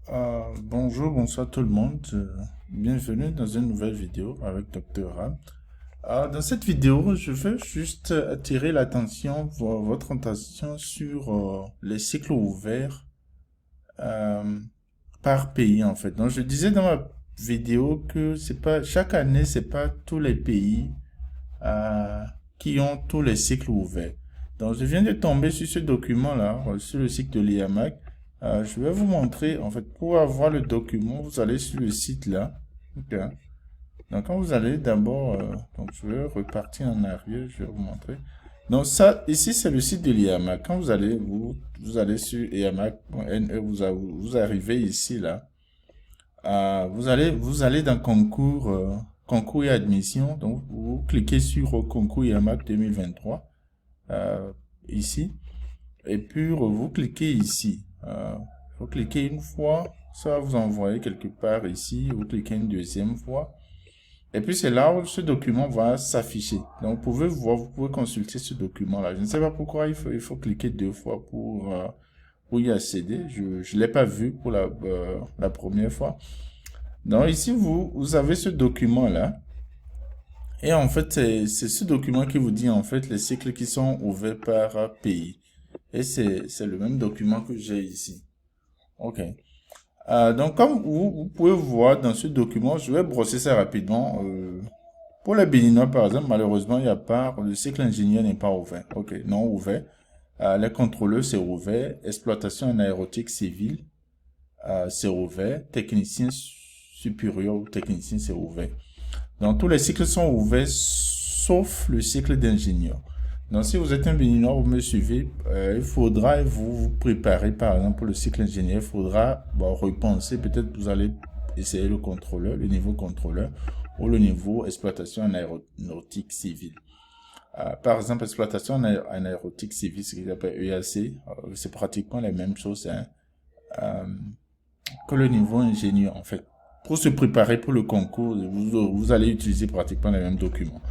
Bonjour, bonsoir tout le monde. Bienvenue dans une nouvelle vidéo avec Dr. Ram. Dans cette vidéo, je veux juste attirer l'attention, votre attention sur les cycles ouverts euh, par pays en fait. Donc, je disais dans ma vidéo que c'est pas chaque année, c'est pas tous les pays euh, qui ont tous les cycles ouverts. Donc, je viens de tomber sur ce document-là, sur le site de l'IAMAC. Je vais vous montrer, en fait, pour avoir le document, vous allez sur le site là. Ok. Donc, quand vous allez d'abord, donc je vais repartir en arrière, je vais vous montrer. Donc, ça, ici, c'est le site de l'IAMAC. Quand vous allez sur IAMAC.NE, vous arrivez ici là. Vous allez dans concours, concours et admission. Donc, vous cliquez sur concours IAMAC 2023, ici. Et puis, vous cliquez ici. Vous cliquez une fois, ça va vous envoyer quelque part ici. Vous cliquez une deuxième fois. Et puis, c'est là où ce document va s'afficher. Donc, vous pouvez voir, vous pouvez consulter ce document-là. Je ne sais pas pourquoi il faut cliquer deux fois pour y accéder. Je ne l'ai pas vu pour la première fois. Donc ici, vous avez ce document-là. Et en fait, c'est ce document qui vous dit en fait les cycles qui sont ouverts par pays. Et c'est le même document que j'ai ici. OK. Donc comme vous pouvez voir dans ce document, je vais brosser ça rapidement. Pour les Béninois, par exemple, malheureusement, il n'y a pas, le cycle ingénieur n'est pas ouvert. OK, non ouvert. Les contrôleurs, c'est ouvert. Exploitation en aéronautique civile, c'est ouvert. Technicien supérieur ou technicien, c'est ouvert. Donc, tous les cycles sont ouverts, sauf le cycle d'ingénieur. Donc, si vous êtes un béninois, vous me suivez, il faudra vous préparer, par exemple, pour le cycle ingénieur, il faudra repenser, peut-être vous allez essayer le contrôleur, le niveau contrôleur, ou le niveau exploitation en aéronautique civile. Par exemple, exploitation en aéronautique civile, ce qu'ils appellent EAC, c'est pratiquement la même chose que le niveau ingénieur, en fait. Pour se préparer pour le concours, vous allez utiliser pratiquement les mêmes documents.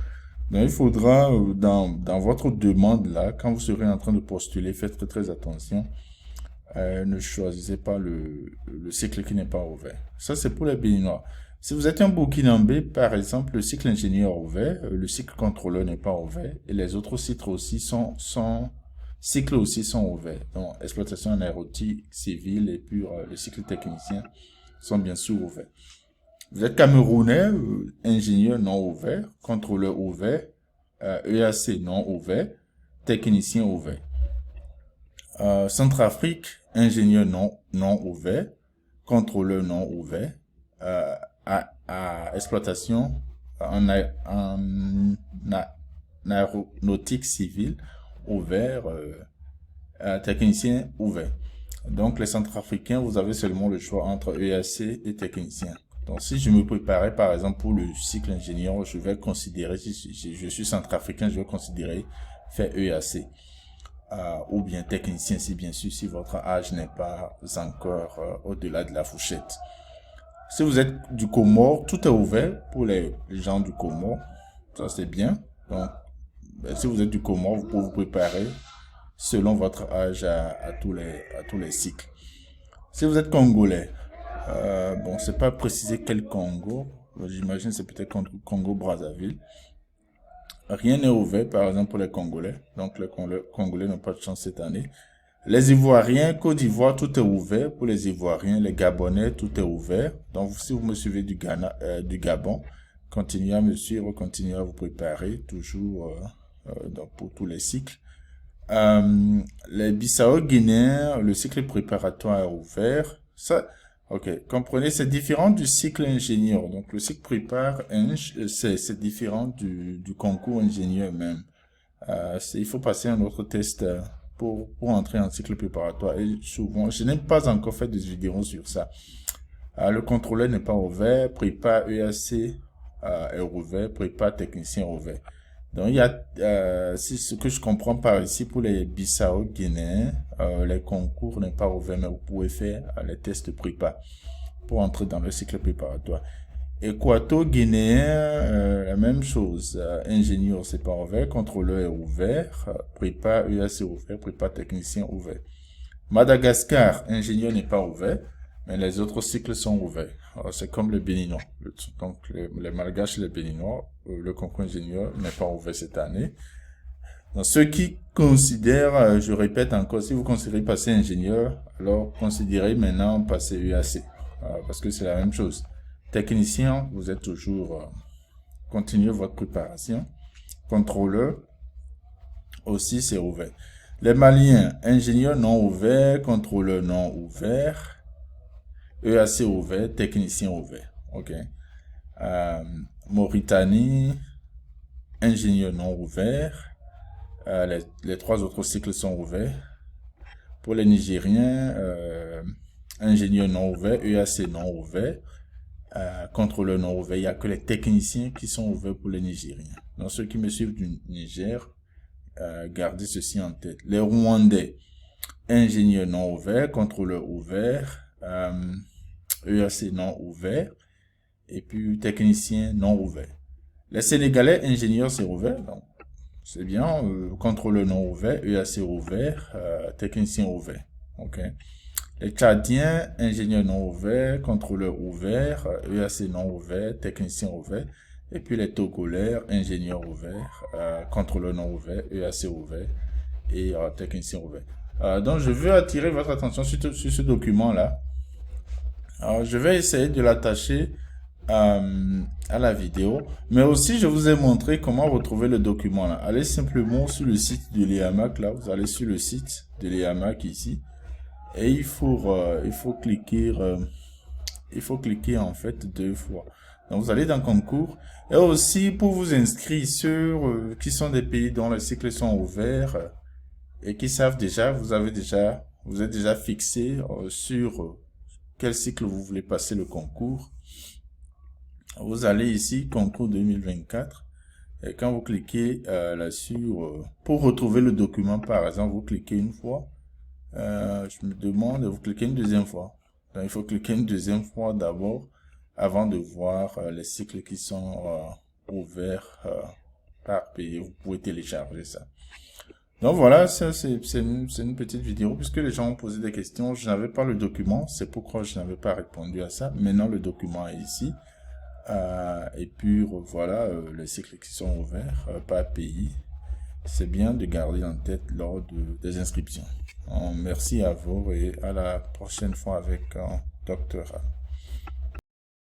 Donc, il faudra, dans votre demande là, quand vous serez en train de postuler, faites très attention. Ne choisissez pas le cycle qui n'est pas ouvert. Ça, c'est pour les Béninois. Si vous êtes un Burkinabé, par exemple, le cycle ingénieur ouvert, le cycle contrôleur n'est pas ouvert, et les autres cycles aussi cycles aussi sont ouverts. Donc, exploitation en aéronautique civile et puis le cycle technicien sont bien sûr ouverts. Vous êtes Camerounais, ingénieur non ouvert, contrôleur ouvert, EAC non ouvert, technicien ouvert. Centrafrique, ingénieur non ouvert, contrôleur non ouvert, à exploitation en aéronautique civile ouvert, technicien ouvert. Donc, les centrafricains, vous avez seulement le choix entre EAC et technicien. Donc, si je me préparais, par exemple, pour le cycle ingénieur, je vais considérer, si je suis centrafricain, je vais considérer faire EAC. Ou bien technicien, si bien sûr, si votre âge n'est pas encore au-delà de la fourchette. Si vous êtes du Comore, tout est ouvert pour les gens du Comore. Ça, c'est bien. Donc, si vous êtes du Comore, vous pouvez vous préparer selon votre âge à tous les cycles. Si vous êtes Congolais, bon, c'est pas précisé quel Congo. J'imagine c'est peut-être Congo-Brazzaville. Rien n'est ouvert, par exemple, pour les Congolais. Donc, les Congolais n'ont pas de chance cette année. Les Ivoiriens, Côte d'Ivoire, tout est ouvert pour les Ivoiriens. Les Gabonais, tout est ouvert. Donc, si vous me suivez du Gabon, continuez à me suivre, continuez à vous préparer, toujours donc pour tous les cycles. Les Bissau-Guinéens, le cycle préparatoire est ouvert. Ça, ok, comprenez, c'est différent du cycle ingénieur. Donc, le cycle prépare, c'est différent du concours ingénieur même. Il faut passer un autre test pour entrer en cycle préparatoire. Et souvent, je n'ai pas encore fait de vidéos sur ça. Le contrôleur n'est pas ouvert, prépa EAC est ouvert, prépa technicien ouvert. Donc, il y a, c'est ce que je comprends par ici pour les Bissau-Guinéens, les concours n'est pas ouvert, mais vous pouvez faire les tests prépa pour entrer dans le cycle préparatoire. Équato-Guinéen, la même chose. Ingénieur, c'est pas ouvert. Contrôleur est ouvert. Prépa EAC ouvert. Prépa technicien ouvert. Madagascar, ingénieur n'est pas ouvert. mais les autres cycles sont ouverts. C'est comme le béninois. Donc, les malgaches et les béninois, le concours ingénieur n'est pas ouvert cette année. Donc, ceux qui considèrent, je répète encore, si vous considérez passer ingénieur, alors considérez maintenant passer UAC, parce que c'est la même chose. Technicien, vous êtes toujours, continuez votre préparation. Contrôleur, aussi c'est ouvert. Les Maliens, ingénieur non ouvert, contrôleur non ouvert, EAC ouvert, technicien ouvert. Ok. Mauritanie, ingénieur non ouvert. Les trois autres cycles sont ouverts. Pour les Nigériens, ingénieur non ouvert, EAC non ouvert, contrôleur non ouvert. Il n'y a que les techniciens qui sont ouverts pour les Nigériens. Donc ceux qui me suivent du Niger, gardez ceci en tête. Les Rwandais, ingénieur non ouvert, contrôleur ouvert, EAC non ouvert, et puis technicien non ouvert. Les Sénégalais, ingénieur c'est ouvert, donc c'est bien, contrôleur non ouvert, EAC ouvert, technicien ouvert. Ok. Les Tchadiens, ingénieur non ouvert, contrôleur ouvert, EAC non ouvert, technicien ouvert. Et puis les Togolais, ingénieur ouvert, contrôleur non ouvert, EAC ouvert et technicien ouvert. Donc je veux attirer votre attention sur ce document-là. Je vais essayer de l'attacher à la vidéo, mais aussi je vous ai montré comment retrouver le document là. Allez simplement sur le site de l'IAMAC, là vous allez sur le site de l'IAMAC ici, et il faut cliquer en fait 2 fois. Donc vous allez dans concours, et aussi pour vous inscrire sur qui sont des pays dont les cycles sont ouverts et qui savent déjà, vous êtes déjà fixé sur quel cycle vous voulez passer le concours. Vous allez ici, concours 2024, et quand vous cliquez là-dessus, pour retrouver le document par exemple, vous cliquez une fois, je me demande, vous cliquez une deuxième fois. Donc il faut cliquer une deuxième fois d'abord, avant de voir les cycles qui sont ouverts par pays. Vous pouvez télécharger ça. Donc voilà, ça c'est une petite vidéo, puisque les gens ont posé des questions. Je n'avais pas le document, c'est pourquoi je n'avais pas répondu à ça. Maintenant le document est ici. Et puis voilà les cycles qui sont ouverts par pays. C'est bien de garder en tête lors des inscriptions. Merci à vous et à la prochaine fois avec Dr.